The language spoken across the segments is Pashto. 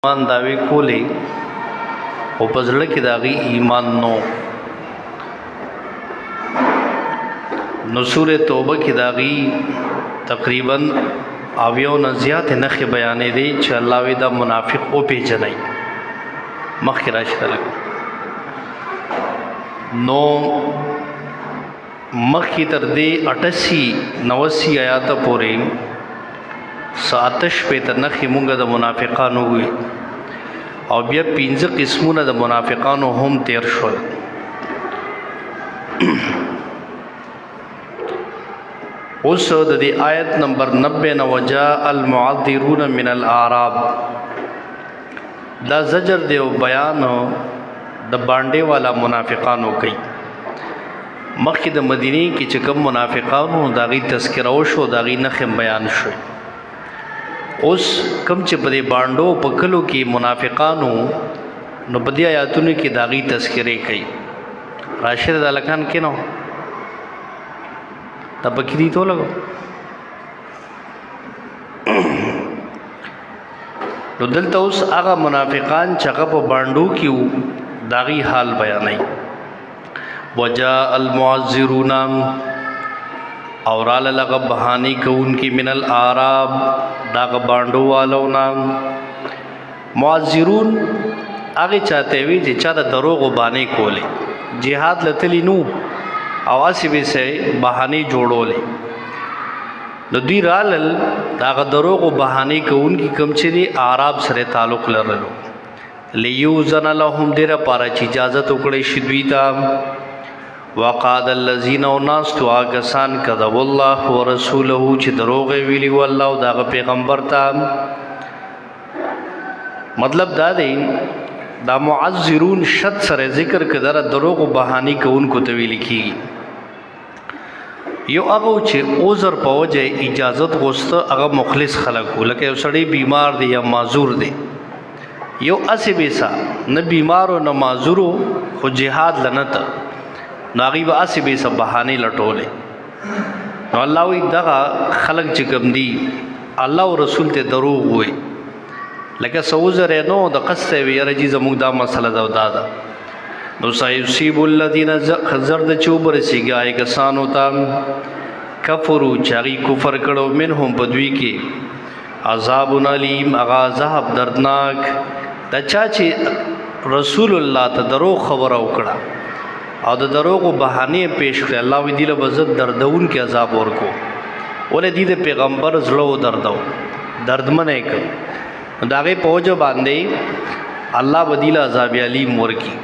ایمان داوی کولې او په زړه کې د هغې ایمان نو سورې توبه کې د هغې تقریبا 80 نه زیاتې نښې بیانې دي چې الله وی دا منافق وپېژنئ. مخکې راشه لږ نو مخکې تر دې 88-89 آیاته پورې 87 نښې مونږ د منافقانو وي او بیا 15 قسمونه د منافقانو هم تیر شول. اوس د دې آیت نمبر 90 نه وجاء المعذرون من الاعراب دا زجر دی او بیان د باندې والا منافقانو کوي. مخکې د مدینه کې چې کوم منافقانو داغي تذکره وشو داغي نښې بیان شو. اوس کم چې په دې باندو په کلو کې منافقانو نو په دې آیاتونو کې داغي تذکره کوي. راشد الکان کې نو تبکری تو لګو نو دلته اوس هغه منافقان چې هغه په باندو کې داغي حال بیانوي. وجاء المعذرون اور لغ بہانی کون کی من الاعراب داغ باندو والو نام معذرون آگے چاہتے ہوئی جی چاہ دا دروغ و بانے کولے جہاد لتلی نو آواسی بھی سے بہانی جوڑو لے نو دی رالل داغ دروغ و بہانی کون کی کمچے دی اعراب سر تعلق لرلو لیوزن لهم دیر پارا چی اجازت اکڑے شدویتا وقاد الذين ناستو آگسان کذب الله ورسوله چې دروغ ویلی والله او داغه پیغمبر ته. مطلب دا دی دا معذرون شد سره ذکر کدر دروغ بهانی کوونکو ته ویل کیږي. یو هغه چې عذر په وجه اجازت غوسته هغه مخلص خلک لکه یو سړی بیمار دی یا معذور دی. یو اسی بیسا نه بیمار او نه معذور خو جهاد لنته ناغي به اسی به سب بهانه لټولې. نو الله وی دغه خلق چې کوم دي الله او رسول ته دروغ وي لکه سوزر نو د قصه وی رجی زموږ دا مسله دا نو سيصيب الذين زرد چوبر سیګای کسانو تام کفرو چاغي کفر کړو منهم بدوی کې عذاب علیم اغا عذاب دردناک د چا چې رسول الله ته دروغ خبر او کړه او د دروغ بهانه پیش کړ الله وی دیله بزد دردون کې عذاب ورکو ولې دې پیغمبر زړه دردو دردمنه ک داغه پوجو باندې الله بدیله عذاب علیم ورکی.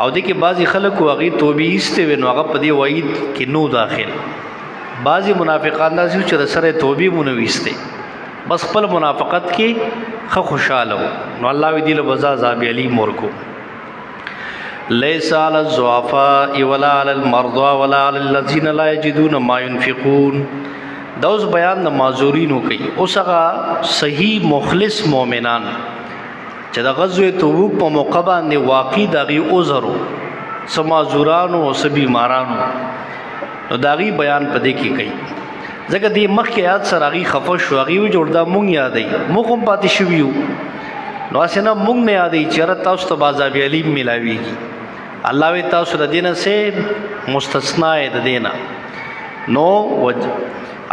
او دې کې بعضی خلک واغې توبې ایسته ونو هغه په دې وعید کې نو داخل بعضی منافقان داسې چې سره توبې مونږ وېسته بس خپل منافقت کې خوشاله نو الله وی دیله بزا عذاب علیم ورکو. ليس على الضعفاء ولا على المرضى ولا على الذين لا يجدون ما ينفقون. دا اوس بیان د معذورینو کوي. اوس هغه صحیح مخلص مؤمنان چې د غزوه تبوک په موقع باندې واقع دغه عذرو سمازورانو او بیمارانو نو دغه بیان پدې کې کوي. ځکه دې مخکې یاد سره هغه خفه شو هغه جوړدا مونږ یادې مونږ هم پاتې شویو نو اسنه مونږ نه یادې چې تاسو ته عذاب علیم ملاويږي. الله وی تاسو د دینه سے مستثنا د دینه نو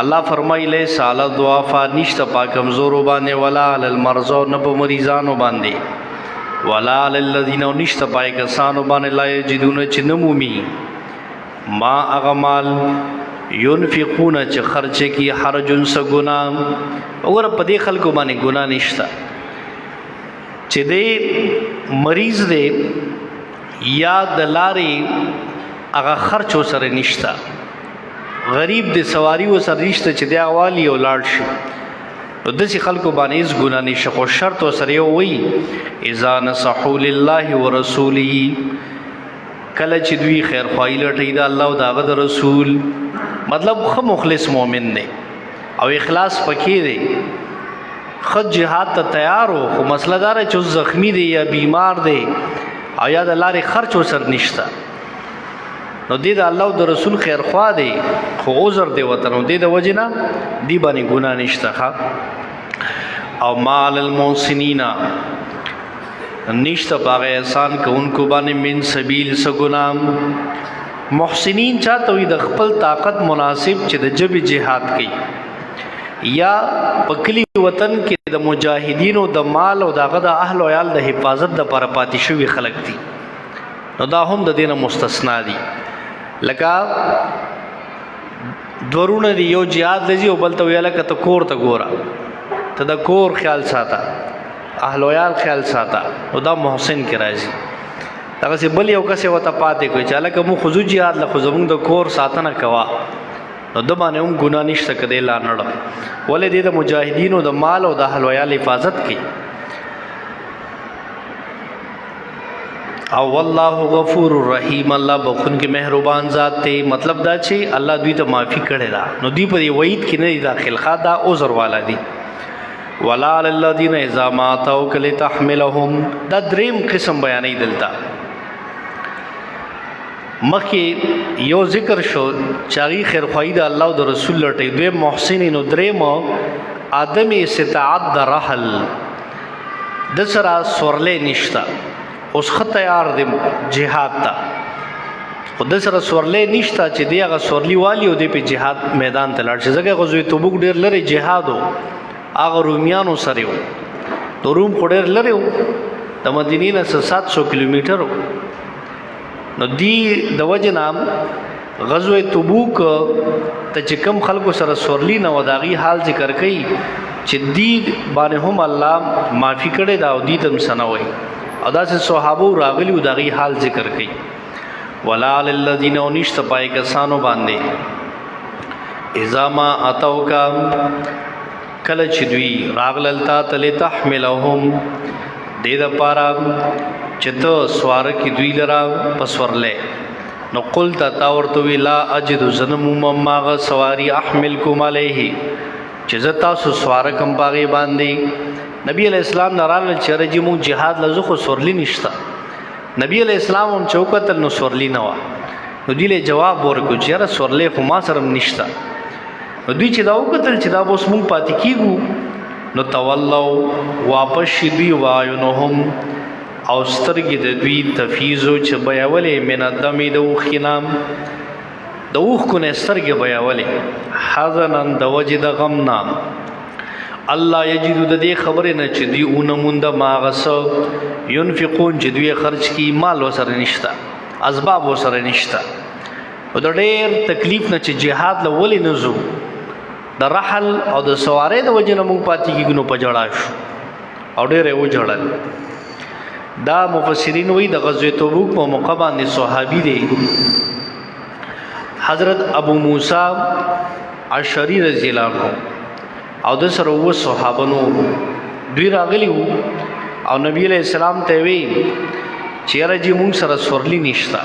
الله فرمایله سال ضعفا نشته پا کمزورو باندې ولا علی المرضى نه په مریضانو باندې ولا علی الذین نشته پای کسانو باندې لا یجدون چې نمومي ما اغمال ينفقون چې خرچ کی حرجن س ګنا اور په دې خلکو باندې ګنا نشته چې دې مریض دې یا دلاري هغه خرچ سره نشتا غریب دې سواری و سره نشته چې د اوالی او لاړ شي نو دسی خلکو باندې اس ګنا نشه خو شرط سره وي اذا نصحوا لله ورسوله کله چې دوی خیر خوای لټی دا الله او دا د رسول مطلب خو مخلص مؤمن دی او اخلاص پکې دی خود جهاد ته تیار خو مسله دار چې زخمی دی یا بیمار دی او یا د لارې خرچ وسر نشته نو دې د الله او د رسول خیر خوا دی خو عذر دی وته نو دې د وجنه دی باندې ګناه نشته ښا او مال المحسنین نشته په هغه احسان کوونکو باندې من سبیل سګنام. محسنین چاته وي د خپل طاقت مناسب چې د جبې جهاد کوي یا په کلي وطن کې د مجاهدینو د مال او دغه د اهل او عیال د حفاظت دپاره پاتې شوي خلک دي، نو دا هم د دې نه مستثنا دي. لکه دورونه دي، یو جهاد لځي او بل ته ویل که ته کور ته ګوره، ته د کور خیال ساته، اهل و عیال خیال ساته، نو دا محسن کې راځي. دغسې بل یو کس یې ورته پاتې کړي چې هلکه موږ خو ځو جهاد له، خو زموږ د کور ساتنه کوه، نو ده باندې هم ګناه نشته که دی لا نړه، ولې دی د مجاهدینو د مال او د اهل و عیال حفاظت کوي. او والله غفور الرحیم، الله بخون کې مهربان ذات دی. مطلب دا چې الله دوی ته معافي کړې ده، نو دوی په دې وعید کې نه دي داخل، ښه دا عذر والا دي. ولا علی الذین اذا ما اتوک لتحملهم، دا دریم قسم بیانې دلته. مخکې یو ذکر شو چې هغې خیرخواهي د الله او د رسول لټوي، دویم محسن، نو دریم عدم استطاعت د رحل، د سره سورلی نشته، اوس ښه تیار دی جهاد ته، خو د سره سورلی نشته چې دی هغه سورلی والی او دی په جهاد میدان ته لاړ شي. ځکه غزوې تبوک ډېر لرې جهاد و، هغه رومیانو سره و، د روم خو ډېر لرې و، د مدینې نه 700 کیلومیټر و. نو دی د وجې نه غزوه تبوک ته چې کم خلکو سره سورلی نه و، د هغې حال ذکر کوي چې دی باندې هم الله معافي کړې ده او دی ته هم څه نه وایي، او داسې صحابو راغلي و، د هغې حال ذکر کوي. ولا علی الذین، او نشته پای کسانو باندې اذا ما اتوکا کله چې دوی راغلل تا ته لتحملهم، دې دپاره چې ته سواره کې دوی لرا په سورلی، نو قلت تا ورته وی لا اجد، زه نه مومم هغه سواري احملکم علیه چې زه تاسو سواره کم په هغې باندې. نبی علیہ السلام نه راغلل چې رجې مونږ جهاد لزو خو سورلی نشته. نبی علیہ السلام هم چې وکتل نو سورلی نه وه، نو دوی له جواب ورکړو چې یاره سورلی خو ما سره هم نشته. نو دوی چې دا وکتل چې دا به اوس مونږ پاتې کېږو، نو تولو واپس شي دوی وایونهم، او سترګې د دوی تفیضو چې بیولې من الدم، د اوښکې نام د اوښکو نه سترګې بیولې، حزنا د وجې د غم نام، الله یجدو د دې خبرې نه چې دوی ونه مونده ما هغه څه ینفقون چې دوی خرچ کي، مال ورسره نشته، اسباب ورسره نشته. او د ډېر تکلیف نه چې جهاد له ولې نه ځو، د رحل او د سوارۍ د وجې نه مونږ پاتې کېږو، نو په ژړا شو او ډېر یې وژړل. دا مفسرین وی د غزوه تبوک په موقع باندې صحابي دی حضرت ابو موسی اشعری رضی الله عنه او د سره و صحابه نو دوی راغلی وو، او نبی علیہ السلام ته وی چې راځي مونږ سره سورلی نشتا،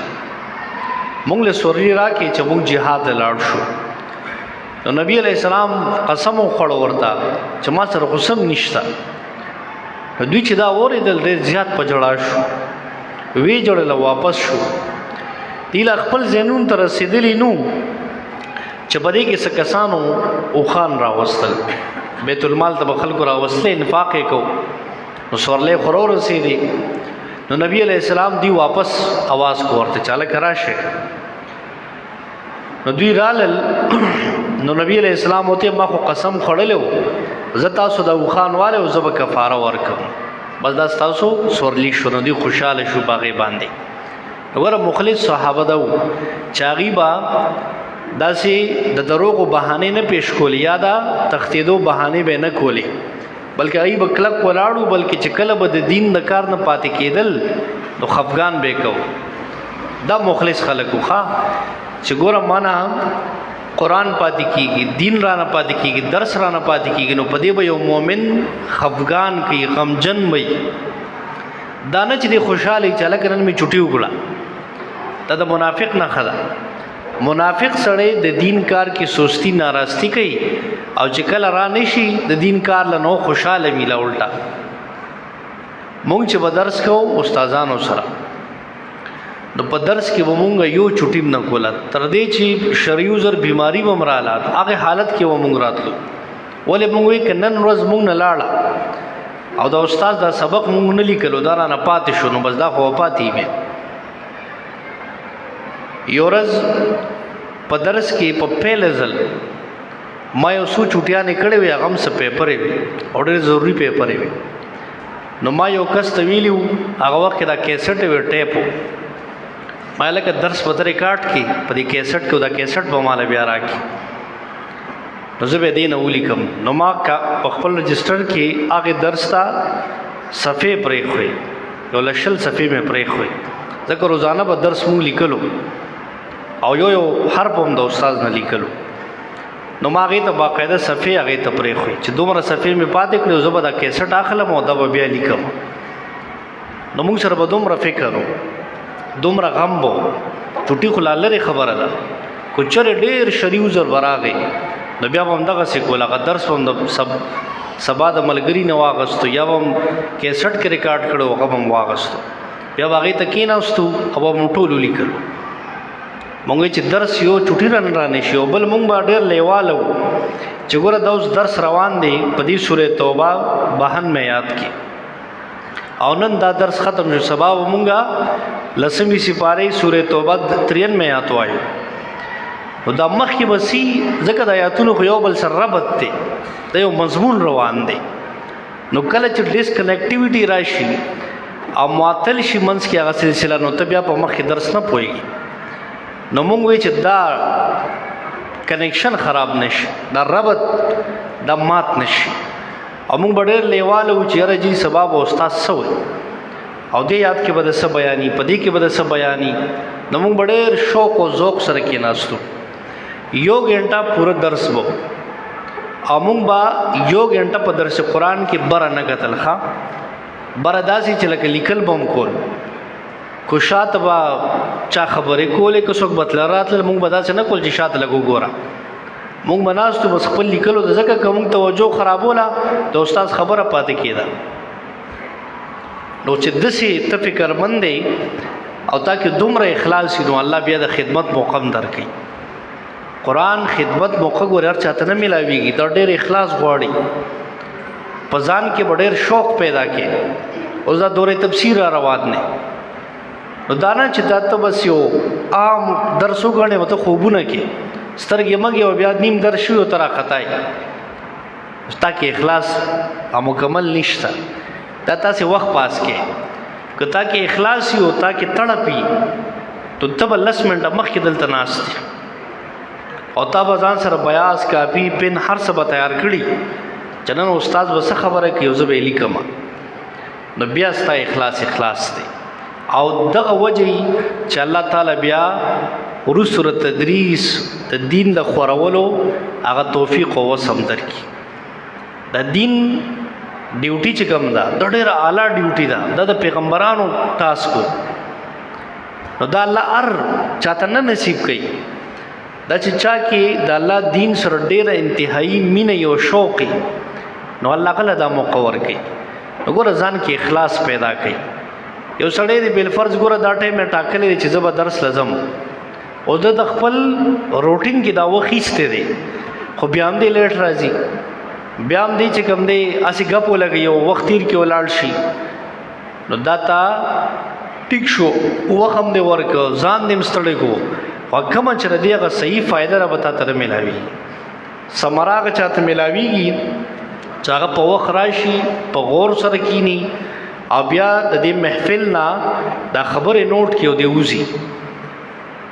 مونږ له سورلی راکې چې مونږ جهاد لاړ شو. نو نبی علیہ السلام قسم وخوړ ورته چې ما سره قسم نشتا. دوی چې دا اوریدل ډېر زیات په ژړا شو، وی جوړله واپس شو. دی لا خپل ذهنونو ته رسېدلي نو چې په دې کې څه کسانو اوښان راوستل، بیت المال ته به خلکو راوستلی، انفاق یې کو، نو سورلی خو راورسېدې. نو نبی علیہ السلام دی واپس اواز کو ورته چې هلکه راشئ. نو دوی رالل، نو نبی علیہ السلام وته ما خو قسم خوړلی و زه تاسو د اوښان والی او زه به کفاره ورکوم، بس دا ستاسو سورلی شو. نو دوی خوشحاله شو په هغې باندې. وګوره مخلص صحابه ده و چې هغوی به داسې د دروغو بهانې نه پیش کولې یا دا تښتېدو بهانې به یې نه کولې، بلکې هغوی به کلک ولاړو، بلکې چې کله به د دین د کار نه پاتې کېدل نو خفګان به یې کو. دا مخلص خلک و ښه چې ګوره مانا قرآن پاتې کېږي، دین را نه پاتې کېږي، درس را نه پاتې کېږي، نو په دې به یو مؤمن خفګان کوي، غمجن وي. دا نه چې دی خوشحاله چې هلکه نن مې چوټي وکړه، دا د منافق نښه ده. منافق سړی د دین کار کې سستی ناراستی کوي، او چې کله را نشي د دین کار له نو خوشحاله وي. له الټه مونږ چې به درس کوو استادانو سره، نو په درس کې به مونږ یو چوټي نه کوله، تر دې چې شریو زر بیماری به هم راله، هغې حالت کې به مونږ راتلو. ولې مونږ وایي که نن ورځ مونږ نه لاړه او دا استاد دا سبق مونږ نه لیکلو دا نه پاتې شو نو بس دا خو پاتې مې یو ورځ په درس کې په پیل ځل ما یو څو چوټیانې کړې وې هغه هم څه پیپرې وې او ډېر ضروري پیپرې وې نو ما یو کس ته ویلي وو هغه وخت کې دا کیسټ وې ټیپ و ما لکه درس په ریکارډ کې په دې کیسټ کې دا کیسټ به ماله بیا راکړي نو زه به دې نه ولیکم نو ما په خپل رجسټر کې هغې درس ته صفحې پرېښوې یو لشل صفحې مې پرېښوې ځکه روزانه به درس مونږ لیکلو او یو حرف هم د استاد نه لیکلو نو ما هغې ته باقاعده صفحې هغې ته پرېښوې چې دومره صفحې مې پاتې کړې زه به دا کیسټ اخلم او دا به بیا لیکم نو مونږ سره به دومره فکر و دومره غم به چوټي خو لا لرې خبره ده کو چېرې ډېر شري عذر به راغی نو بیا به همدغسې کول هغه درس به هم د سبا د ملګري نه واغستو یا به هم کیسټ کې ریکارډ کړو هغه به هم واغستو بیا به هغې ته کېناستو او به مو ټولو لیکلو مونږ چې درس یو چوټي را نه شي او بل مونږ به ډېر لیواله وو چې ګوره دا اوس درس روان دی په دې سورې توبه 52 مې یاد کې او نن دا درس ختم شو سبا به مونږه 10 سپارې سورې توبه 93 مې یاد وایو نو دا مخکې به سي ځکه د آیاتونو خو یو بل سره ربط دی دا یو مضمون روان دی نو کله چې ډسکنیکټیویټي راشي او معطل شي منځ کې هغه سلسله نو ته بیا په مخکې درس نه پوهېږي نو مونږ وایو چې دا کنیکشن خراب نشي دا ربط دا مات نشي او مونږ به ډېر لیواله وو چې یاره جي سبا به استاد څه وایي او دې یاد کې به د څه بیاني په دې کې به د څه بیاني نو مونږ به ډېر شوق او ذوق سره کېناستو یو غنټه پوره درس وو او مونږ به یو غنټه په درس قرآن کې بره نه کتل ښه بره داسې چې لکه لیکل به هم کول کو شاته به چا خبرې کولې که څوک به تله راتلل مونږ به داسې نه کول چې شاته لږ وګوره مونږ به ناستو بس خپل لیکلو د ځکه که مونږ توجه خرابوله د استاد خبره پاتې کېده نو چې داسې ته فکرمند دی او تا کې دومره اخلاص وي نو الله بیا د خدمت موقع هم درکوي قرآن خدمت موقع ګورې هر چاته نه میلاویږي دا ډېر اخلاص غواړي په ځان کې به ډېر شوق پیدا کړي اوس دا دورې تفسیر را روان دی نو دا نه چې دا ته بس یو عام درس وګڼې ورته خوبونه کې سترګې مږې او بیا نیم درس شوي او ته راختای تا کې اخلاص مکمل نشته دا تاسې وخت پاس کې که تا کې اخلاص وي او تا کې تړپ وي تو ته به 10 منټه مخکې دلته ناست دی او تا به ځان سره بیاس کاپي پن هر څه به تیار کړي چې نن استاد به څه خبره کوي زه به یې لیکم نو بیا ستا اخلاص دی او دغه وجه چې الله تعالی بیا وروسته تدریس د دین د خورولو هغه توفیق او وسم درکړي د دین ډیوټي چې کوم ده د ډېره اعلی ډیوټي ده د پیغمبرانو ټاسک نو دا الله هر چاته نه نصیب کوي دا چې چا کې د الله دین سره ډېره انتهایی مینه یو شوق نو الله کله دا موقع ورکوي نو ګوره ځان کې اخلاص پیدا کوي یو سړی دی بالفرض ګوره دا ټایم یې ټاکلی دی چې زه به درس لځم او د خپل روټین کې دا وخت ایستی دی خو بیا هم دی لیټ راځي بیا هم دی چې کوم دی هسې ګپ ولګوي یو وخت تیر کې ولاړ شي نو دا تا ټیک شو وخت هم دی ورکړه ځان دې هم ستړی کړو خو کومه چې د دې هغه صحیح فایده را به تا ته میلاوي ثمره هغه چاته میلاویږي چې هغه په وخت راشي په غور سره کینی او بیا د دې محفل نه دا خبرې نوٹ کړي او دی وځي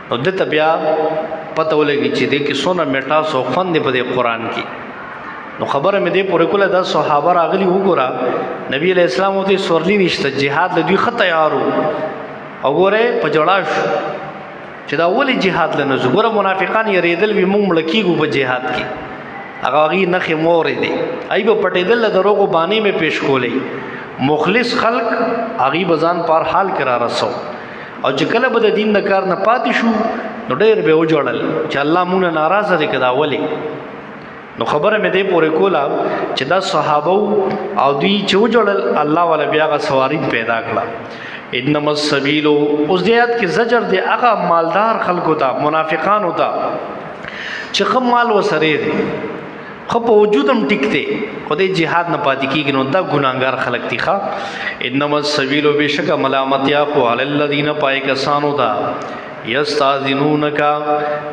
نو دته بیا پته ولګي چې دې کې څونه میټاس او فن دی په دې قرآن کې نو خبره مې دې پورې کوله دا صحابه راغلي وګوره نبی علیہ السلام ته سورلی نشته جهاد له دوی خط تیارو او ګوره په جوړا شو چې دا ولې جهاد لنه زګوره منافقان یریدل وي مونږ مړ کیږو په جهاد کې هغه غي نخې مورې دي ای په پټېدل له دروغو باندې مې پیش کولې مخلص خلق هغه بزان پر حال کرا رسو او چې کله به د دین د کار نه پاتې شو نو ډېر به وجوړل چې الله مونږ ناراضه دي کدا ولې نو خبره مې دې پورې کوله چې دا صحابه او دوی چې وجوړل الله ولا بیا غ سواری پیدا کړه انما السبيل اوس دیات کې زجر دی هغه مالدار خلکو ته منافقان ہوتا چې خم مال وسره دي خو په وجود هم ټیک دی خو دې جهاد نه پاتې کېږي نو دا ګناهګار خلک دي ښه انما السبیل بېشکه ملامتیا خو علی الذین پای کسانو ته یستاذنونک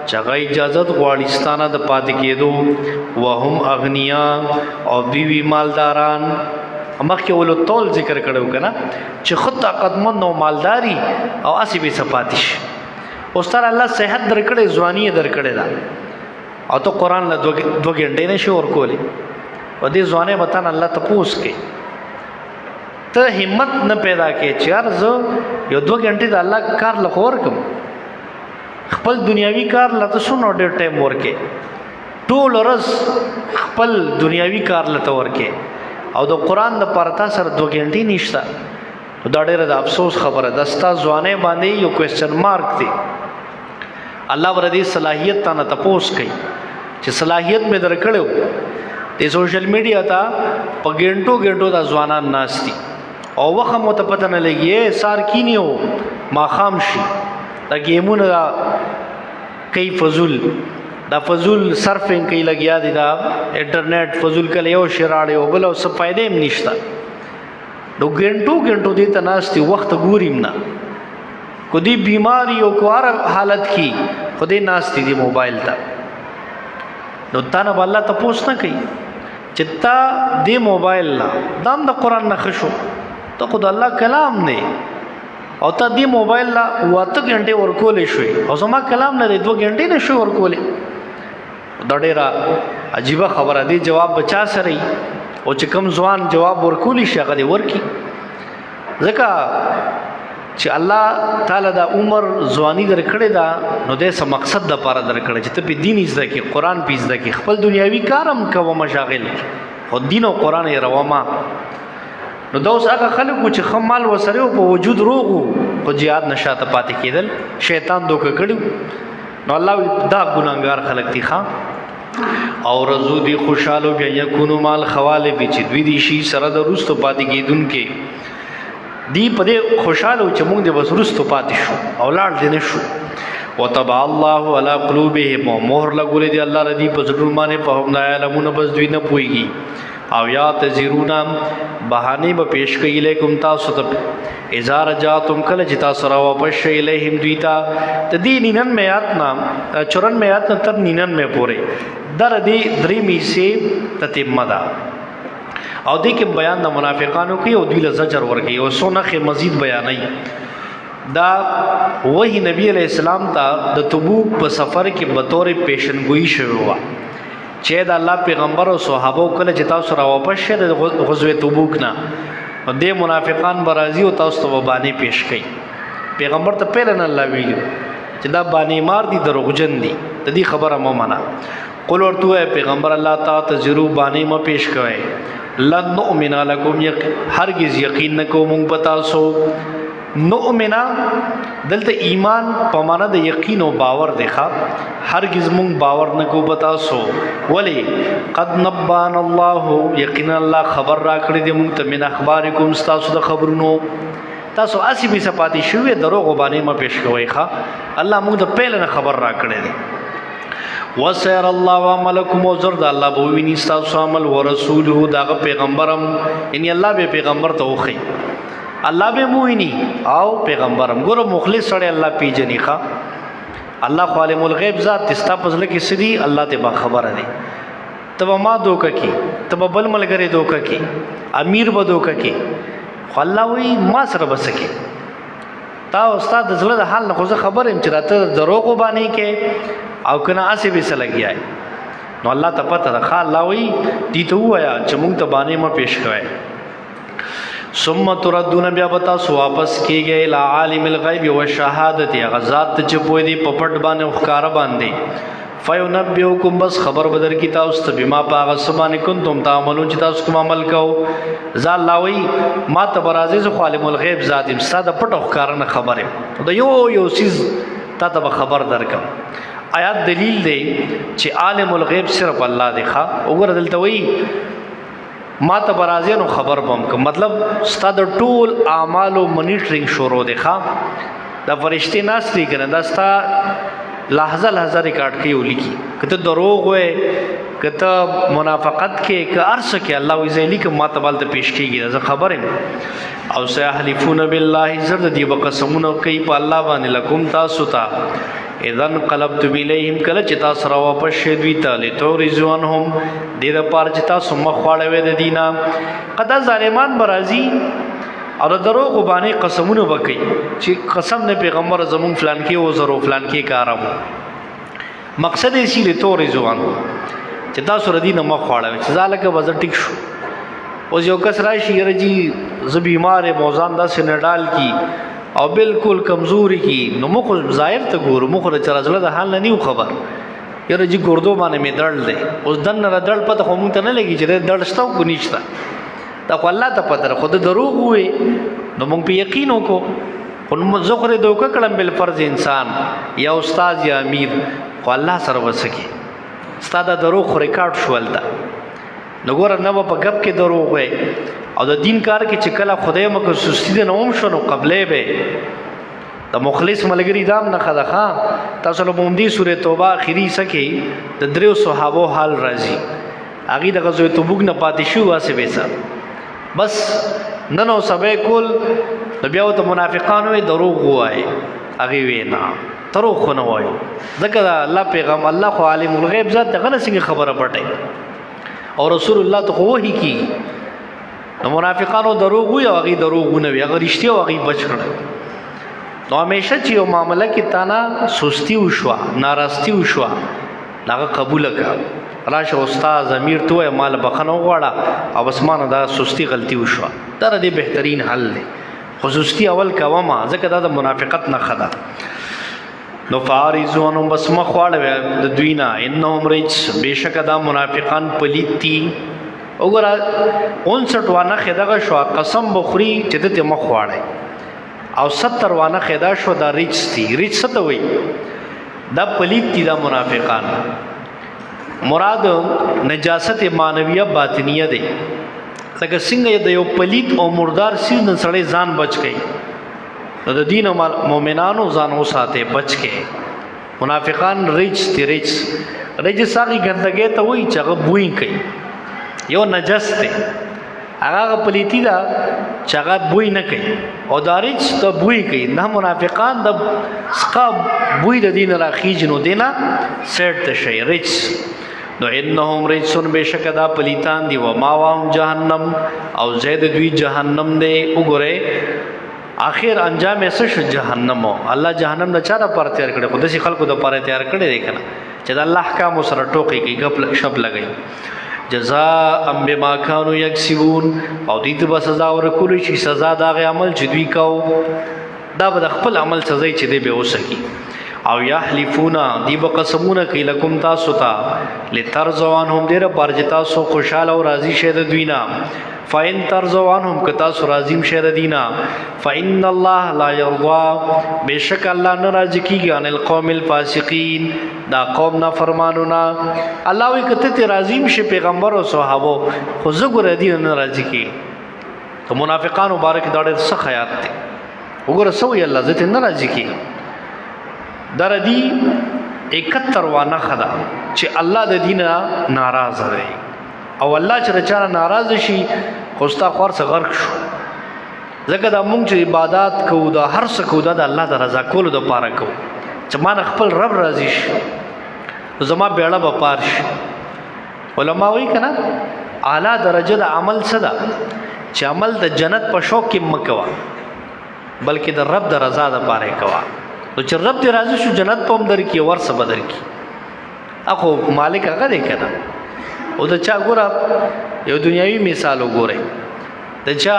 چې هغه اجازت غواړي ستانه د پاتې کېدو وهم اغنیا او بیوی مالداران مخکې ولو طول ذکر کړو که نه چې خود طاقتمند او مالداري او هسې بې څه پاتې شي اوس تر الله صحت درکړې ځواني یې درکړې ده او ته قرآن له دوه ګنټې نه شي ورکولی په دې ځوانۍ به تا نه الله تپوس کوي ته همت نه پیدا کوې چې یار زه یو 2 ګنټې د الله کار له خو ورکړم خپل دنیاوي کار له ته څومره ډېر ټایم ورکې ټول ورځ خپل دنیاوي کار له ته ورکې او د قرآن دپاره تا سره 2 ګنټې نشته دا ډېره د افسوس خبره ده ستا ځوانۍ باندې یو کوېسچن مارک دی الله ور دې صلاحیت تا نه تپوس کوي چې صلاحیت مې درکړو د سوشل میډیا ته په ګنټو ګنټو دا ځوانان ناست دي او وخت مو ته پته نه لګي سار کینیو ماښام شي دا ګیمونه دا کوي فضول دا فضول سرفنګ کوي لګیا دي دا انټرنیټ فضول کله یو شی راړی او بل او څه فایدې هم نشته نو ګنټو ګنټو دې ته ناست دي وخت ګوریم نه کو دی بیماری او کوار حالت کی خودی ناستی دی موبایل تا نو تا نه الله تپوس نه کوي چې تا دی موبایل لا دام د قرآن نه خشو ته خود الله کلام نه او تا دی موبایل لا 8 غنټه ورکولې شوي او زما کلام نه 2 غنټې نه شو ورکولې دا ډېره عجیبه خبره دی جواب بچا سره او چې کوم ځوان جواب ورکولی شي هغه دی ورکی ځکه چې الله تعالی دا عمر ځواني درکړې ده نو د څه مقصد د پاره درکړې چې ته په دین زده کې قرآن په زده کې خپل دنیاوي کارم کوه مشاغل خو دین او قرآن یې روامه نو دا اوس هغه خلکو چې خمال وسره په وجود روغو په jihad نشاته پاتې کېدل شیطان دوکه کړو نو الله دا ګناګار خلک دي ښا او رزو دی خوشاله بیا یکونو مال خواله به چې دوی دي شي سره د روستو پاتې کېدونکې دی په دې خوشاله چې موږ د وسرستو پاتې شو اولاد دې نشو وتبع الله على قلوبهم مهر لګولې دی الله ردی په زړونو باندې په هم نه علمونه بس دوی نه پويږي او یا تزیرونا بهانه به پیش کوي الیکم تاسو ته اذا رجعتم کله چې تاسو را واپس شئ الیهم دویتا تدی 99 میات نام 94 میات تر 99 پورې در دې درې میسه تتمه ده او دې کې بیان د منافقانو کې او دوی له زجر ورګي او سونخه مزید بیانای دا وਹੀ نبی علیہ السلام ته د تبوک په سفر کې به تور پیشنګوئی شوی و چې د الله پیغمبر او صحابه کله چې تاسو را واپس شه د غزوه تبوک نه دې منافقان برازي او تاسو ته باندې پیش کړي پیغمبر ته پیل نه الله ویلو چې دا باندې مار دي دروغجن دي د دې خبره مو معنا قول ورته پیغمبر الله تعالی ته ضرور باندې ما پیش کوي لن نؤمن لكم هرگز یقین نکوم پتا سو نؤمن دلته ایمان په معنا د یقین او باور دی ښا هرگز مونږ باور نکو پتا سو ولی قد نبان الله یقین الله خبر را کړی دی مونږ ته من اخبارکم تاسو د خبرونو تاسو اسی به سپاتی شوې دروغ باندې ما پیش کوي ښا الله مونږ د پهل نه خبر را کړی دی وسير الله عملكم وزرد الله بو ویني تاسو عمل ورسوله دا پیغمبرم یعنی الله به پیغمبر ته وخی الله به مویني او پیغمبرم ګورو مخلص سره الله پیجنی ښا الله عالم الغیب ذات تستا پزله کې سدي الله ته با خبره دی تب ما دوکه کی تب بل ملګری دوکه کی امیر به دوکه کی خو الله وی ما سره بسکه تا استاد زله د حال نه خو خبرم چې راته دروغ باندې کې او کنه اسی به سلګیای نو الله ته پته ده الله وی دي ته وایا چې مونږ ته باندې ما پیش کوي ثم تردون بیا بتا سو واپس کیږي ال عالم الغیب والشهادت غزاد چې پوي دي پپټ باندې خکار باندې فینبئکم بس خبر بدر کی تاسو ته بما پاغه سبحان کنتم تعملون چې تاسو کوم عمل کو ذا الله وی ما ته برازه عالم الغیب ذات ساده پټ خکار نه خبره دا یو چیز تا ته خبر درکم آیات دلیل دی چې عالم الغیب صرف الله دی ښا وګوره دلته وی ما ته برازه نو خبر بم کوم مطلب ستاسو ټول اعمال او منیټرینګ شروع دی ښا دا فرشتي ناس دي کنه دا ستا لحظه لحظه ریکارډ کوي ولیکي کته دروغ وې کته منافقت کې که ارس کې الله وزلی که ما ته بالته پیش کیږي زه خبرم او سيحلفون بالله زرد دی بقسمونه کوي په الله باندې لکم تاسو ته اذن قلبتم الیهم کله چې تاسو را واپس شئ دوی ته لتورزونهم دې د پاره چې تاسو مخ واړوي د دینه قدا ظالمان برازي او د دروغ باندې قسمونه وکي چې قسم نه پیغمبر زمون فلان کې او زرو فلان کې کارم مقصد یې سی لتورزون چې تاسو ردینه مخ واړوي چې ځاله وزن ټیک شو اوس یو کس راشي رجی ز بیمار موزان دا سنډال کی او بالکل کمزوري کی نو مخ ظاهر ته ګور مخ چرزله د حال نه نیو خبر یره جی ګردو باندې می دړل دی اوس دن نه دړل پته خو مونږ ته نه لګی چې دړستو کو نشتا دا خو الله ته پته خو د دروغ وې نو مونږ په یقین وکړو خو زخره دوکه کړم بل فرض انسان یا استاد یا امیر خو الله سره وسکی استاد دروغ ریکارډ شول دا نګور نه په غب کې دروغ وې او د دین کار کې چې کله خدای مکه سستی د نوم شنو قبلې به د مخلص ملګری دام نه خدخا تاسو له بوندي سوره توبه اخیری سکه د دریو صحابو حال راځي اغه د غزوه تبوک نه پاتې شو واسه وېسا بس ننو سبې کول د بیاو ته منافقانو دروغ وای اغه وینا دروغ نه وای ځکه الله پیغام الله خو عالم الغیب ذات دغه څنګه خبره پټه او رسول الله ته وਹੀ کی نو منافقانو دروغ وي او هغه دروغونه وي هغه رښتیا او هغه بچ کړل نو همیشه چې یو معاملہ کې تانا سستی وشوا ناراستی وشوا هغه قبول کړه راشه استاد امیر ته مال بخنو غواړه او اسمانه دا سستی غلطی وشوا دا د بهترین حل دی خصوصي اول کوما ځکه دا د منافقت نه خدا نو فارزون بس مخواړه د دوینا انهم رجس بشک دا منافقان پلیتی وګوره 59 وانه خدغه شو قسم بخوري چې ته مخواړه او 70 وانه خدا شو دا رجس دي رجس ته وي دا پلیتی دا منافقان مراد نجاست مانویه باطنیه دی لکه څنګه د یو پلیت او مردار سیز نه سړی ځان بچ کړي نو د دین او مؤمنانو ځان وساته بچ کې منافقان رجس تی رجس هغه ګندګي ته وای چې هغه بوئی کوي یو نجس دی هغه پلیتی دا چې هغه بوئی نه کوي او دارج ته بوئی کوي نه منافقان د سقا بوئی د دین راخیج نو دینا سیټ ته شي رجس نو انهم رجسون بشکدا پلیتان دی و ماوام جهنم او زید دوی جهنم دی وګوره اخر انجام ایسا شو جهنم الله جهنم د چاره پر تیار کړي خو د خلکو د پر تیار کړي دی کنه چې د الله احکام سره ټوکی کوي غپ شپ لګي جزاء بما كانوا يكسبون او دې ته سزا ورکول شي سزا دا غي عمل چې دوی کو دا به خپل عمل سزا چې دی به وسکی او یحلفونا دی بقسمونه کوي لکم تاسو ته لترزوانهم دیر پرجتا سو خوشاله او راضی شه د دوینا فین ترزوانهم کتا سو راضیم شه د دینا فإن الله لا يرضى بشک الله ناراضی کیږي ان القوم الفاسقین دا قوم نا فرمانونا الله وی کته ته راضیم شه پیغمبر او صحابه خو زګور دین ناراضی کی تو منافقان مبارک داړه څه خیات دي وګوره سوې الله ذات ناراضی کی در دی 71 وانه خدا چې الله د دین ناراض دی او الله چې رچانه ناراض شي خوستا خور څخه غرق شو زګه د مونږ چې عبادت کوو د هر څه کوو د الله د رضا کولو د پاره کوو چې مان خپل رب راضي شي زما بیړه به پار شي علما وی کنه اعلی درجه د عمل صدا چې عمل د جنت په شوق کې مکوا بلکې د رب د رضا د پاره کوا نو چې رب دې راضي شو جنت په هم در کې ور څه بدر کې اخو مالک هغه دې کنه او د چا ګوره یو دنیوي مثال وګوره د چا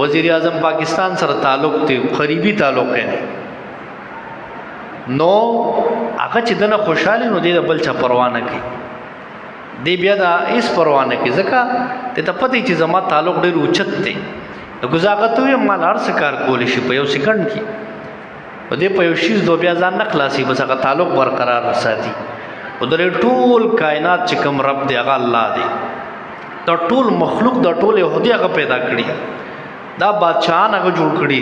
وزیر اعظم پاکستان سره تعلق دی قریبي تعلق دی نو هغه چې دنه خوشاله نو دې بل چا پروا نه کوي دی بیا دا هیڅ پروا نه کوي ځکه ته پته چې زما تعلق ډېر اوچت دی نو ګزاغت وي مال هر څه کار کولی شي په یو سکند کې و دې په یو شیز دو بیا ځان نه خلاصي بس هغه تعلق برقرار ساتي او درې ټول کائنات چې کوم رب دی هغه الله دی دا ټول مخلوق دا ټول یهودي هغه پیدا کړی دا بادشاہان هغه جوړ کړی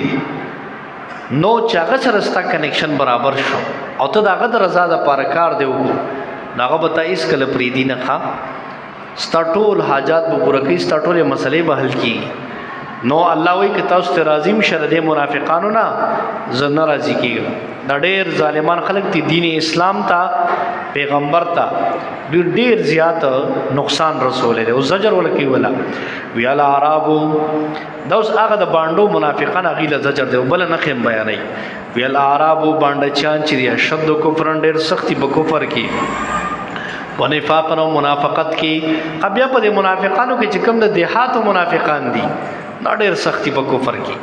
نو چې هغه سره ستا کنیکشن برابر شو او ته دا هغه د رضا د پاره کار دی وکړو هغه به ته هېڅکله پرېږدي نه ښه ستا ټول حاجات به پوره کوي ستا ټولې مسلې به حل کېږي نو الله وایي که تاسو ته راضي م شه د دې منافقانو نه زه نه راضي کېږم دا ډېر ظالمان خلک دي دین اسلام ته پیغمبر ته ډېر زیات نقصان رسولی دی او زجر ولکوي ولا وی الاعرابو دا اوس هغه د بانډو منافقان هغې له زجر دی او بله نښې هم بیانوي وی الاعرابو بانډچیان چې دي اشد کفرن ډېر سختي په کفر کې و نفاقن او منافقت کې بیا په دې منافقانو کې چې کوم د دیهاتو منافقان دي دا ډېر سختي په کفر کې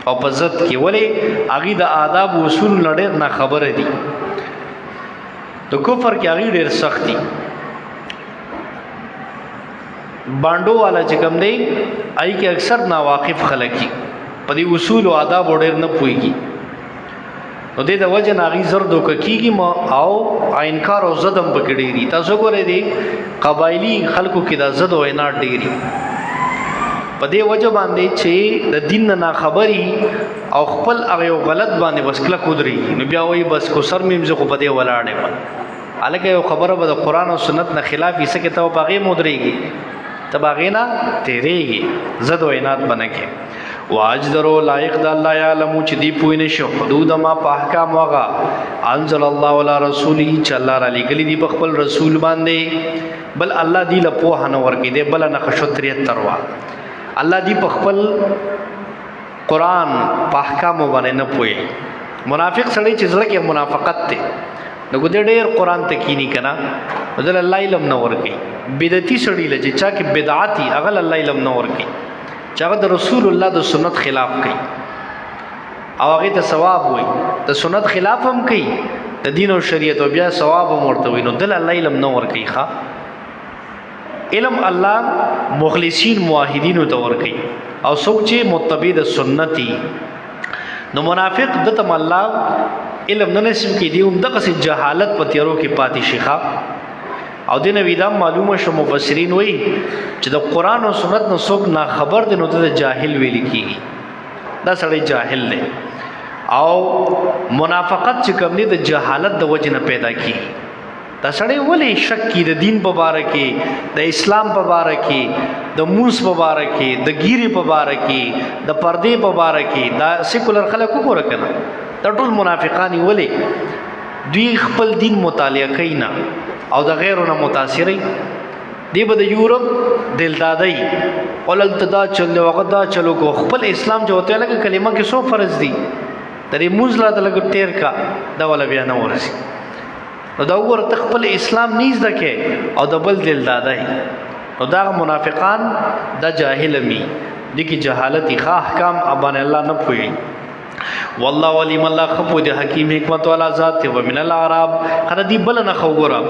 او په ضد کې ولې هغې د آداب و اصول نه ډېر ناخبره دي د کفر کې هغې ډېر سخت دي بانډو والا چې کوم دی هغې کې اکثر ناواقف خلک دي په دې اصول او آدابو ډېر نه پوهېږي نو دې د وجه نه هغې زر دوکه کېږي او انکار او ضد هم پکې ډېر دي تاسو ګورئ دی قبایلي خلکو کې دا ضد او عناد ډېر دي په دې وجه باندې چې د دین نه ناخبري او خپل هغه یو غلط باندې بس کلک ودرېږي نو بیا وایي بس کو سر مې زه خو په دې ولاړ یم هلکه یو خبره به د قرآن او سنت نه خلاف وي څه کې ته په هغې م ودرېږي ته به هغې نه تېرېږي ضد و عناد به نه کې واجدرو لایق د الله یعلمو چې دی پوه نه شو حدود ما په احکام هغه انزل الله علی رسوله چې الله را لېږلي دي په خپل رسول باندې بل الله دی له پوهه نه ورکړي دی بله نښه شو 73 وه الله دی په خپل قرآن په احکامو باندې نه پوهېږي منافق سړی چې زړه کې منافقت دی نو ګو دې ډېر قرآن ته کینی که نه نو دله الله علم نه ورکوي بدعتي سړي له چې چا کې بدعت وي هغه الله علم نه ورکوي چې هغه د رسول الله د سنت خلاف کوي او هغې ته ثواب وایي د سنت خلاف هم کوي د دین او شریعت او بیا ثواب هم ورته وایي نو دله الله علم نه ورکوي ښه علم الله مخلصین موحدینو ته ورکوي او څوک چې متبع د سنتي نو منافق دته الله علم نه نصیب کړي دی همدغسې جهالت په تیارو کې پاتې شي ښه او دې نه ویدا معلومه شو مفسرین وایي چې د قرآن او سنت نه څوک ناخبر دی نو ته د جاهل ویل کېږي دا سړی جاهل دی او منافقت چې کوم دی د جهالت د وجې نه پیدا کېږي دا سړی ولې شک کی د دین په باره کې د اسلام په باره کې د مونځ په باره کې د ګیرې په باره کې د پردې په باره کې دا سیکولر خلک وګوره که نه دا ټول منافقان ولې دوی خپل دین مطالعه کوي نه او د غیرو نه متاثري دی به د یورپ دلدادی وللته دا چلو هغه دا چلو کو خپل اسلام جو ته لګه کلمه کې سو فرض دي درې موږ لا ته لګ ټیر کا دا ولا بیا نه ورسي نو دا وګوره ته خپل اسلام نیز دکې او د بل دلدادی نو دا منافقان دا جاهل می دي کی جهالت ښه احکام ابان الله نه پوي والله ولیم الله خپو د حکیم حکمت والا ذات ته ومن الاعراب خره دی بل نه خوګره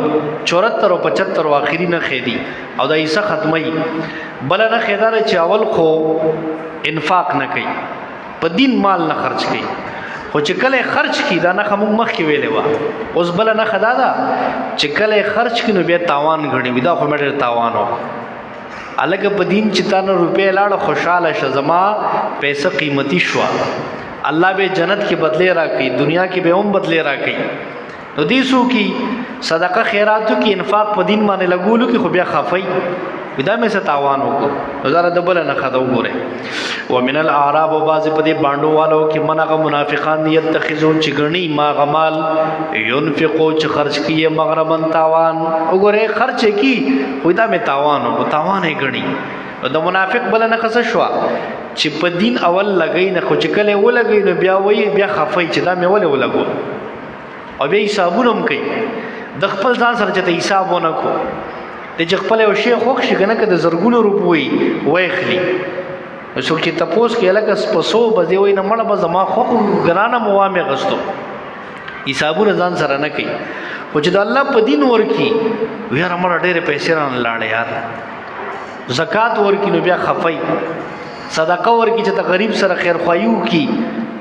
74 او 75 اخري نه خېدي او د عیسی ختمي بل نه خېدار چې اول خو انفاق نه کوي په دین مال نه خرج کوي خو چې کله خرج کی دا نه خمو مخ کې ویلې وا اوس بل نه خدا دا چې کله خرج کینو بیا تاوان غړي ودا خو مې تاوان و الګ په دین چې تانه روپې لاړ خوشاله شزما پیسې قیمتي شو الله به جنت کې بدلے راکړي دنیا کې به هم بدلے راکړي نو دې سو کې صدقه خیراتو کې انفاق په دین باندې لګولو کې خو بیا خفای ودا مې ستاوان وکړو زړه دبل نه خدو ګوره ومن الاعراب باز په دې باندو والو کې منغه منافقان یتخذون چې غنی ما غمال ينفقو چې خرج کیه مغربن تاوان وګوره خرچ کی ودا مې تاوان وکړو تاوان یې غنی د منافق بل نه خص شو چې په دین اول لګی نه خو چې کله ولګی نو بیا وای بیا خفای چې دا مې ولګو او بیا حسابونه کوي د خپل ځان سره چې حسابونه کو د خپل یو شی خوښ شي کنه که د زرګونو روپوي وایخلی څوک چې تاسو کې لکه سپسو بځې وای نه مړه به زما خو ګرانه موامه غستو حسابونه ځان سره نه کوي او چې د الله په دین ورکی ویاره مړه ډېرې پیسې ران لاړې یار زکات ورکی نو بیا خفای صدقه ورکی چې ته غریب سره خیر خوایو کی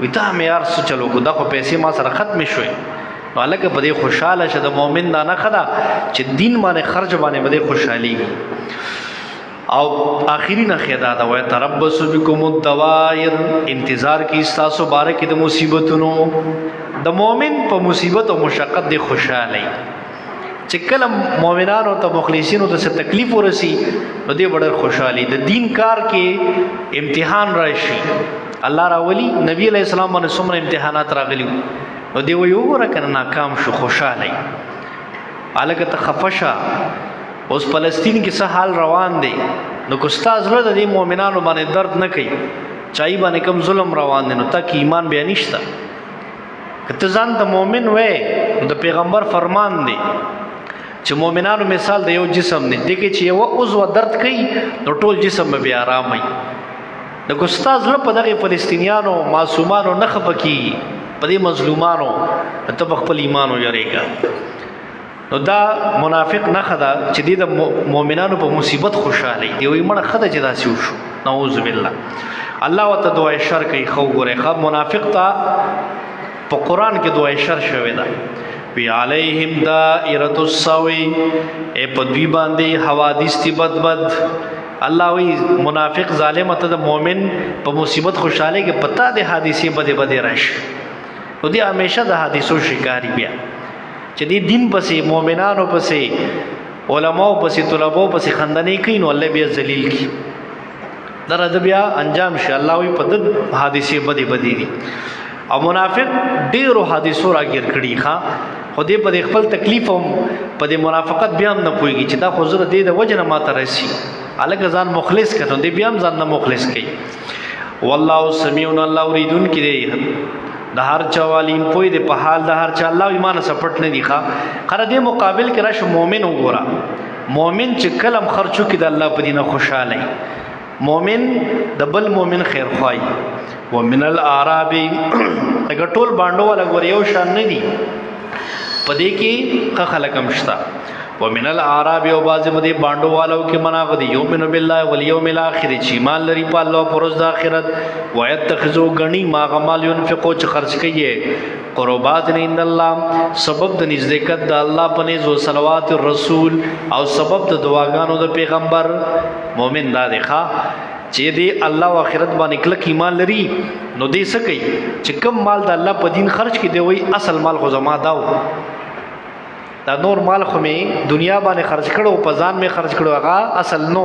وتا مې یار څه چلو کو دا خو پیسې ما سره ختم شوي نو الګ په دې خوشاله شه د مؤمن دا نه خدا چې دین باندې خرج باندې بده خوشحالي او اخیری نه خدا دا وای تربص بكم الدوائر انتظار کی تاسو بارے کې د مصیبتونو د مؤمن په مصیبت او مشقت د خوشاله چې کله مؤمنانو ته مخلصینو ته څه تکلیف ورسی نو دې ډېر خوشحالي د دین کار کې امتحان راشي الله راولي نبی علیہ السلام باندې څومره امتحانات راغلي نو دی وی وګوره کنه ناکام شو خوشاله الګ ته خفشا اوس فلسطین کې څه حال روان دی نو کو استاد زړه د مؤمنانو باندې درد نه کوي چای باندې کم ظلم روان دی نو تک ایمان بیا نشته کته ځان ته مؤمن وې د پیغمبر فرمان دی چې مؤمنانو مثال د یو جسم دی دغه چې یو عضو درد کوي نو ټول جسم به آرام وي د ګستاز له په دغه فلسطینیانو معصومانو نه خپکی په دې مظلومانو ته خپل ایمان وجریږي نو دا منافق نه خدا چې د مؤمنانو په مصیبت خوشاله دی وي مړه خدا چې دا شو نعوذ بالله الله وت دعای شر کوي خو ګوره خو منافق ته په قران کې دعای شر شوی دا وی علیہم دائرۃ السوء ای په دوی باندې حوادث تی بد الله وی منافق ظالم ته د مؤمن په مصیبت خوشاله کې پتا د حادثه بده راشي او دی همیشه د حادثو شکاری بیا چې دی دین پسې مؤمنانو پسې علماو پسې طلباو پسې خندنې کوي نو الله بیا ذلیل کی در د بیا انجام شي الله وی په د حادثه بده دي او منافق ډیرو حادثو راګر کړي ښا خو دې په خپل تکلیف هم په دې منافقت بیا هم نه پويږي چې دا حضور دې د وجنه ماته راسي الګ ځان مخلص کړه دې بیا هم ځان نه مخلص کړي والله سميع الله اوریدون کې د هر چا والین پوي د په حال د هر چا الله ایمان سپټ نه دی ښا خره دې مقابل کې راشه مؤمن وګوره مؤمن چې کلم خرچو کې د الله په دینه خوشاله مؤمن د بل مؤمن خیر خوای ومن الاعراب اگر ټول باندې ولا ګور یو شان نه دي پدې کې خلقم شتا ومن الاعراب او باز مدي باندې والو کې مناغدي یومن بالله والیوم الاخر چې مال لري په الله پروز د اخرت ويتخذو غنی ما غمال ينفقو چې خرج کوي قربات ان الله سبب د نزدېکت د الله پنه زو صلوات الرسول او سبب د دعاګانو د پیغمبر مؤمن دا ښا چې دی الله او آخرت باندې کلک ایمان لري نو دې سکی چې کم مال د الله په دین خرج کې دی وای اصل مال خو زما داو دا نور مال خو می دنیا باندې خرج کړو په ځان می خرج کړو هغه اصل نو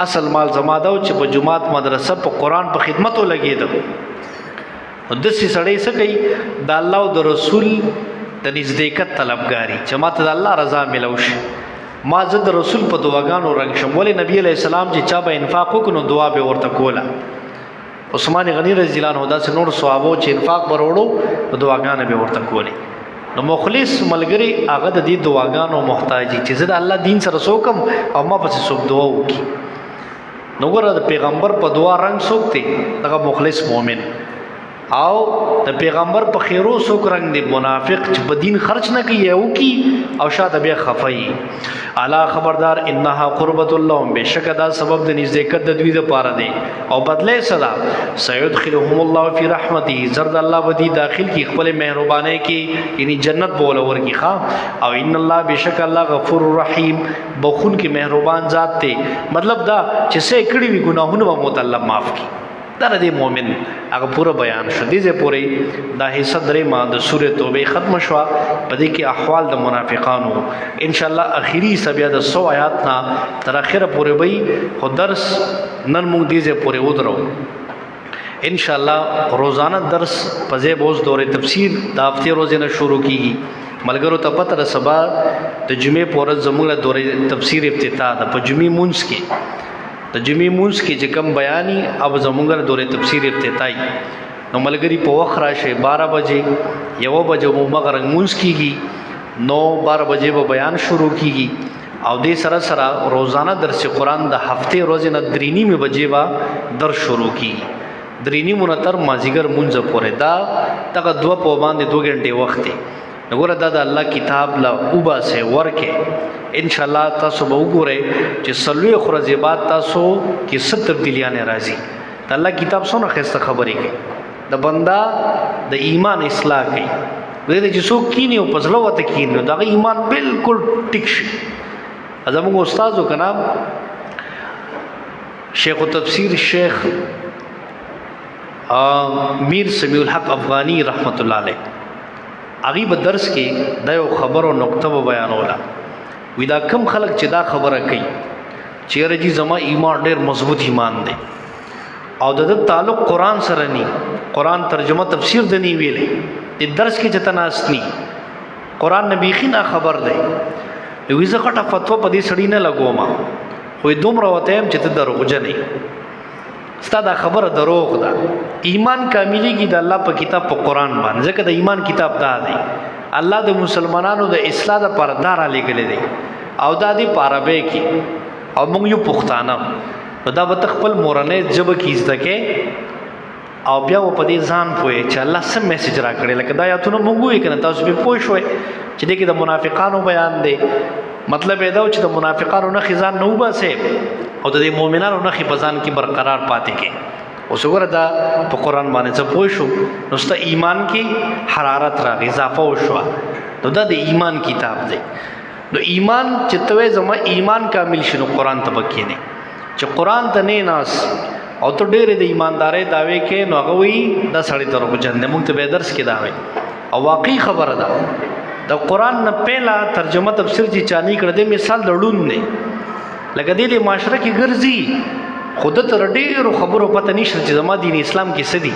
اصل مال زما داو چې په جمعات مدرسه په قران په خدمتو لګیدو د سې سړی سکی د الله او د رسول د نزدېکت طلبګاری چې ماته د الله رضا ملوشي ما زد رسول په دعاګانو رنگ شم ولې نبی علیہ السلام چې چا به انفاق وکړو دعا به ورته کوله عثمان غنی رضی الله عنه دا څنور نور ثوابو چې انفاق وروړو دعاګانې به ورته کولې نو مخلص ملګری هغه د دې دعاګانو محتاجي چې زه د الله دین سره سوکم او ما پسې سوک دعا وکي نو ګره د پیغمبر په دعا رنگ سوکته دغه مخلص مؤمن او د پیغمبر په خیرو سوک رنگ دی منافق چې په دین خرج نه کوي او کی او شاته بیا خفای الا خبردار انها قربت اللهم بشک دا سبب د نزدېکت د دوی د پاره دی او بدله صدا سيدخلهم الله فی رحمته زرد الله بدی داخل کی خپل مهربانه کی یعنی جنت بوله ورکی ښا او ان الله بشک الله غفور رحیم بخون کی مهربان ذات ته مطلب دا چې سې کړي وی ګناهونه به متعلق معاف کی دا د مؤمن هغه پوره بیان شو دي زه پوره دا حصہ درې ما د سوره توبه ختم شو په دې کې احوال د منافقانو ان شاء الله اخیری سبیا د 100 آیات نا تر اخره پوره وي خو درس نن موږ دې زه پوره ودرو ان شاء الله روزانه درس په ځای بوز دوره تفسیر د هفته روزانه شروع کیږي ملګرو ته پته را سبا د جمعې پورز زموږه دوره تفسیر افتتاح ده په جمعې مونږ کې د جمعې مونږ کې چې کم بیاني او زمونږه دوره تفسیر افتتاحي نو ملګری په وخت راشه 12 بجې 1 بجې مو مغرب مونږ کیږي نو 12 بجې به بیان شروع کیږي او دې سره سره روزانه درس قرآن د هفته روزانه 3:30 بجې با درس شروع کیږي 3:30 تر مازیګر مونږ پورې دا تګه 2 په باندې 2 غنټه وخت دی وګوره دا د الله کتاب لا اوبا سه ورکه ان شاء الله تاسو به وګورئ چې سلوي خرزيبات تاسو کې 70 تبدیلیاں راځي د الله کتاب څونه خسته خبرې کوي د بندا د ایمان اصلاح کوي ګوره چې څوک کینی او پزلو وته کینی دا ایمان بالکل ټیک شي ازمو استادو کنا شیخ تفسیر شیخ میر سمیع الحق افغانی رحمت الله علیه اغي په درس کې دا یو خبر او نقطه بیانوله وی دا کم خلق چې دا خبره کوي چیرې چې زما ایمان ډېر مضبوط ایمان دی او د تعلق قرآن سره ني قرآن ترجمه تفسیر د ني ویلې د درس کې چته ناس ني قرآن نبی خنا خبر دی وی زه کټه فتوا په دې سړی نه لګوم خو دومره وته هم چې ته دروغجن نه ستاسو دا خبره دروغ ده ایمان کاملېږي د الله په کتاب په قرآن باندې ځکه د ایمان کتاب دا دی الله د مسلمانانو د اصلاح لپاره دار علی غلې دی او دا دی پارابه کې او موږ یو پښتانه دا به خپل مورنه جب کې زده کې او بیا په دې ځان پوي چې الله سم میسج را کړی لکه دا یاتونه موږ وې کنه تاسو به پوه شوي چې دغه د منافقانو بیان دی مطلب دا چې د منافقانو نه خزان نه وباسه او د مؤمنانو نه خپزان کې برقرار پاتې کې اوس وګوره دا په قرآن باندې څه پوه شو نو ست ایمان کې حرارت را اضافه وشو نو دا د ایمان کتاب دی نو ایمان چې توې زما ایمان کامل شنو قرآن ته بکینه چې قرآن ته نه ناس او ته ډېرې د ایماندارۍ داوی کې نو هغه وی دا سړی تر کو جنت مونږ ته به درس کې داوی او واقعي خبره ده د قرآن نه پهلا ترجمه تفسیر چې چانی کړ دې مثال دړون نه لکه دې معاشره کې ګرځي خود ته ډېرو خبرو پته نشته چې زما دین اسلام کې سدي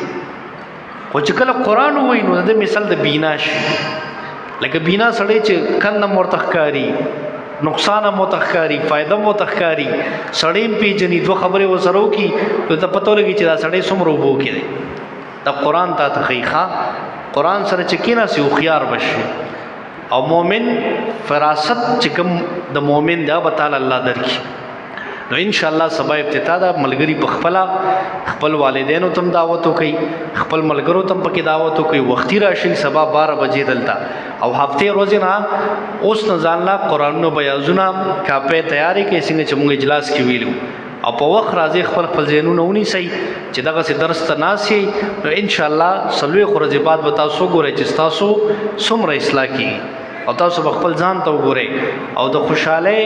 خو چې کله قرآن وای نو د مثال د بیناش لکه بینا سړی چې کنه مرتخکاری نقصان متخکاری فائدہ متخکاری سړی پیجنې دوه خبره وسرو کی ته پته لګی چې دا سړی څومره وبو کړي دا قرآن ته تخیخه قرآن سره چې کینا سی خيار بشي او مؤمن فراست چې کوم د مؤمن دا تعالی الله درکې نو ان شاء الله سبا ابتدا دا ملګری په خپل والدینو تم دعوت کوي خپل ملګرو تم پکې دعوت کوي وختي راشي سبا 12 بجې دلته او هفته روزه نه اوس نه ځان لا قرآن نو بیازونه کاپه تیاری کې څنګه چې موږ اجلاس کې ویلو او په وخت راځي خپل ذهنونه ونی سي چې دغه سي درس ته ناسي نو ان شاء الله سلوي خورځي بعد به تاسو ګورئ چې تاسو څومره اصلاح کی او تاسو خپل ځان ته وګورئ او د خوشاله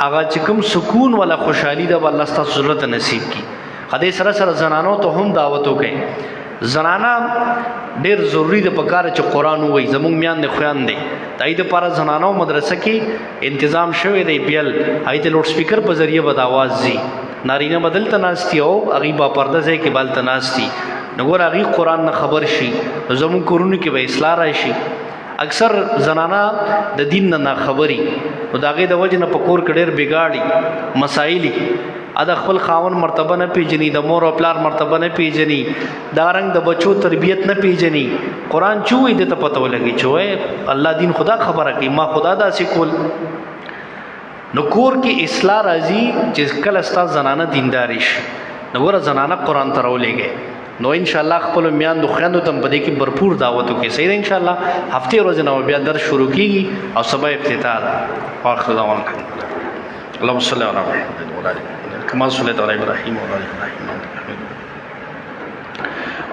هغه چې کوم سکون ولا خوشحالي د الله ستاسو ضرورت نصیب کی حدیث سره سره زنانو ته هم دعوت وکړي زنانا ډیر ضروری ده په کار چې قرآن وایي زموږ میان نه خوان دي دای د پاره زنانو مدرسه کې تنظیم شوی دی بیل هایته لوډ سپیکر په ذریعہ بد आवाज زی نارینه بدل تناستی او هغه با پرده ځای کې بل تناستی نګور هغه قرآن نه خبر شي زموږ کورونو کې به اصلاح راشي اکثر زنانا د دین نه خبري او داګه د وجه نه پکور کډیر بګاړي مسائلی ادا خپل خاون مرتبه نه پیژني د مور او پلار مرتبه نه پیژني دا رنګ د بچو تربيت نه پیژني قرآن چوي د ته پته ولګي چوي الله دین خدا خبره کوي ما خدا دا سکول نو کور کې اصلاح راځي چې کله ستاسو زنانه دینداري شي نو ور زنانه قرآن ته راولېږي نو ان شاء الله خپل میان د خويندو تم پدې کې भरपूर دعوتو کې صحیح ان شاء الله هفته روز نه بیا درس شروع کیږي او سبا افتتاح ده واخر دعوانا اللهم صل على محمد وعلى ال محمد كما صليت على ابراهيم وعلى ال ابراهيم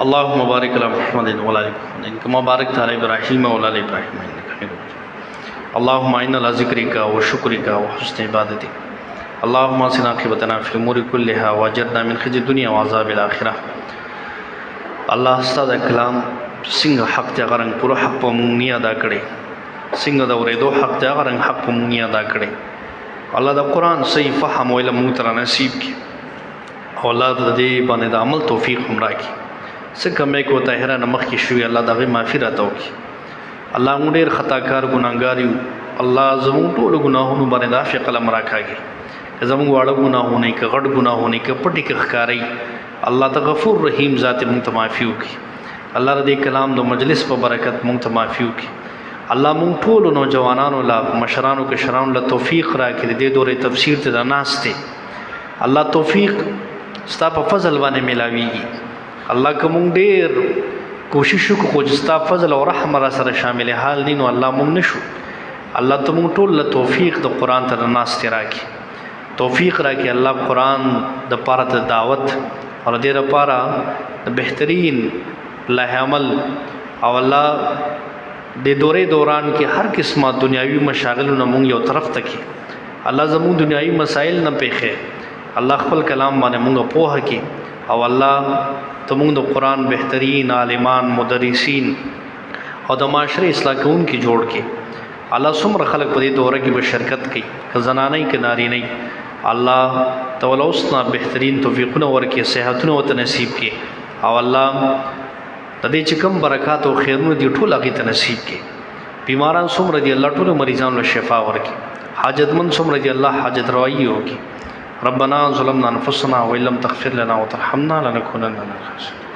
اللهم بارك على محمد وعلى ال محمد كما باركت على ابراهيم وعلى ال ابراهيم انك حميد مجيد اللهم انا على ذكرك وشكرك وحسن عبادتك اللهم اصلح عاقبتنا في الامور كلها واجرنا من خزي الدنيا وعذاب الاخره الله ستاسو کلام څنګه حق ته غرنګ پوره حق په مونږ نه ادا کړي څنګه دا ورېدو حق ته غرنګ حق په مونږ نه ادا کړي الله دا قرآن صحیح فهم ویل مونږ تر نصیب کی او الله دې باندې د عمل توفیق هم راکړي څنګه مې کو طاهره نمخ کې شوی الله دا غي مغفرت وکړي الله موږ ډېر خطاکار ګناګار یو الله زموږ ټول ګناهونو باندې د عفو قلم راکاږي زموږ واړه ګناهونه کې غټ ګناهونه کې پټي کې ښکاری الله ته غفور رحیم ذات مونږ ته معافي وکړي الله دې کلام د مجلس په برکت مونږ ته معافي وکړي الله مونږ ټول نوجوانانو لا مشرانو کې شرانو له توفیق راکړي دې دورې تفسیر ته ناشته الله توفیق ستا په فضل باندې ملاويږي الله کوم ډېر کوشش وکړو چې ستا فضل او رحم را سره شامل حال نینو الله مونږ نشو الله ته مونږ ټول له توفیق د قران ته ناشته راکړي توفیق راکړي الله قران د پاره ته دعوت اور دې لپاره د بهترین له عمل او الله د دورې دوران کې هر قسمه دنیاوي مشاغلونه مونږ یو طرف ته کې الله زموږ دنیاوي مسائل نه پیخه الله خپل کلام باندې مونږ پوهه کې او الله ته مونږ د قران بهترین عالمان مدرسین او د معاشره اصلاح کوونکي جوړ کې الله څومره خلک په دې دوره کې به شرکت کوي که زنانه که نارینه الله تعالی اوس نه بهترین توفیقونه ورکړي صحتونه ورته نصیب کړي او الله د دې چې کوم برکات او خیرونه دي ټول هغې ته نصیب کړي بیماران څومره دي الله ټولو مریضانو له شفا ورکړي حاجتمند څومره دي الله حاجت روايي وکړي ربنا ظلمنا انفسنا وان لم تغفر لنا وترحمنا لنكونن من الخاسرين